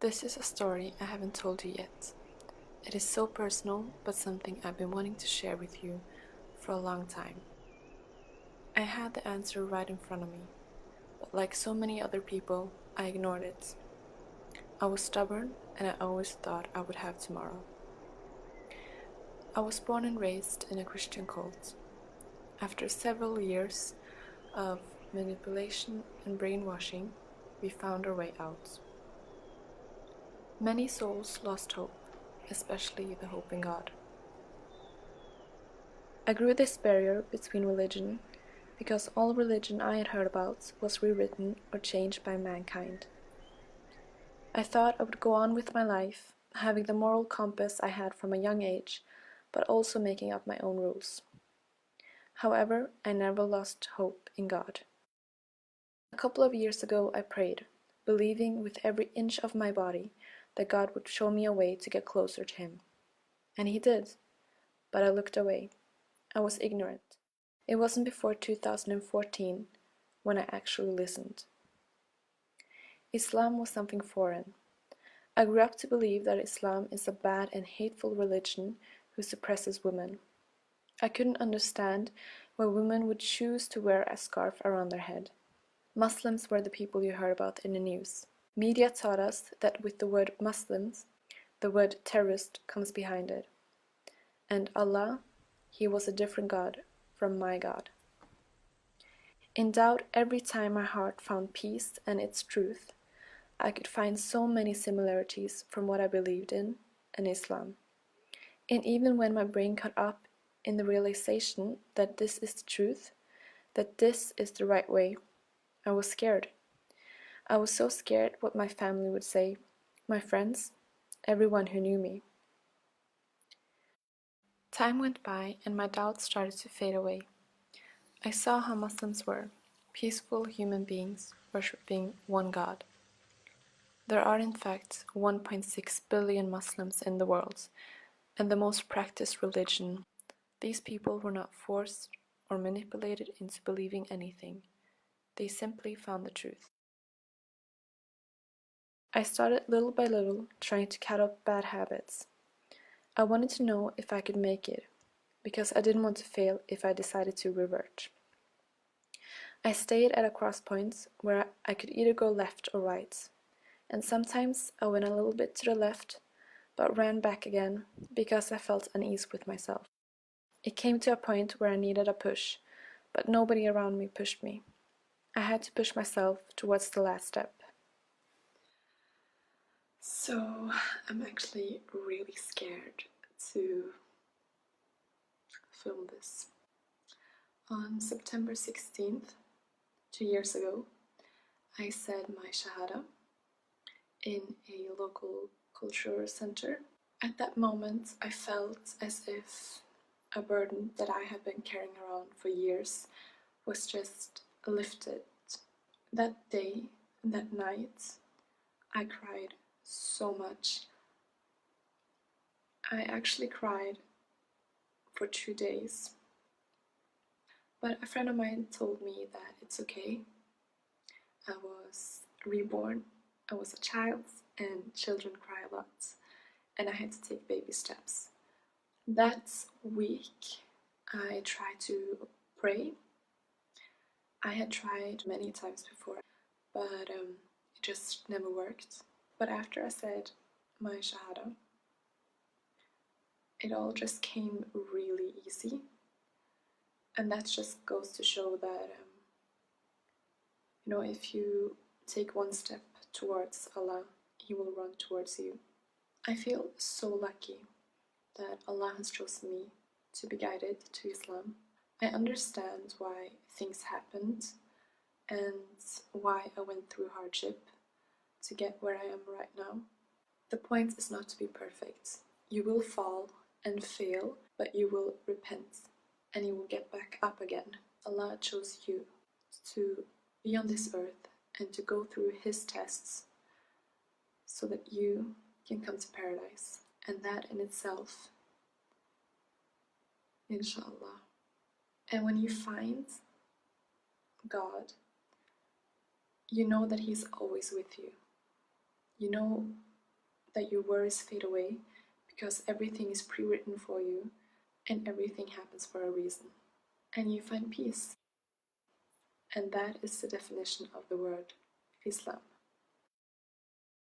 This is a story I haven't told you yet. It is so personal, but something I've been wanting to share with you for a long time. I had the answer right in front of me, but like so many other people, I ignored it. I was stubborn, and I always thought I would have tomorrow. I was born and raised in a Christian cult. After several years of manipulation and brainwashing, we found our way out. Many souls lost hope, especially the hope in God. I grew this barrier between religion because all religion I had heard about was rewritten or changed by mankind. I thought I would go on with my life, having the moral compass I had from a young age, but also making up my own rules. However, I never lost hope in God. A couple of years ago I prayed, believing with every inch of my body that God would show me a way to get closer to Him. And He did, but I looked away. I was ignorant. It wasn't before 2014 when I actually listened. Islam was something foreign. I grew up to believe that Islam is a bad and hateful religion who suppresses women. I couldn't understand why women would choose to wear a scarf around their head. Muslims were the people you heard about in the news. Media taught us that with the word Muslims, the word terrorist comes behind it. And Allah, He was a different God from my God. In doubt every time my heart found peace and its truth, I could find so many similarities from what I believed in and Islam. And even when my brain caught up in the realization that this is the truth, that this is the right way, I was scared. I was so scared what my family would say, my friends, everyone who knew me. Time went by and my doubts started to fade away. I saw how Muslims were, peaceful human beings worshipping one God. There are in fact 1.6 billion Muslims in the world, and the most practiced religion. These people were not forced or manipulated into believing anything. They simply found the truth. I started little by little trying to cut out bad habits. I wanted to know if I could make it, because I didn't want to fail if I decided to revert. I stayed at a crosspoint where I could either go left or right, and sometimes I went a little bit to the left, but ran back again because I felt unease with myself. It came to a point where I needed a push, but nobody around me pushed me. I had to push myself towards the last step. So I'm actually really scared to film this. On September 16th, 2 years ago, I said my Shahada in a local cultural center. At that moment, I felt as if a burden that I had been carrying around for years was just lifted. That day, that night, I cried so much. I actually cried for 2 days. But a friend of mine told me that it's okay. I was reborn, I was a child, and children cry a lot, and I had to take baby steps. That week, I tried to pray. I had tried many times before, but it just never worked. But after I said my Shahada, it all just came really easy. And that just goes to show that, if you take one step towards Allah, He will run towards you. I feel so lucky that Allah has chosen me to be guided to Islam. I understand why things happened and why I went through hardship to get where I am right now. The point is not to be perfect. You will fall and fail, but you will repent and you will get back up again. Allah chose you to be on this earth and to go through His tests so that you can come to paradise. And that in itself, inshallah. And when you find God, you know that He's always with you. You know that your worries fade away because everything is pre-written for you and everything happens for a reason. And you find peace. And that is the definition of the word Islam.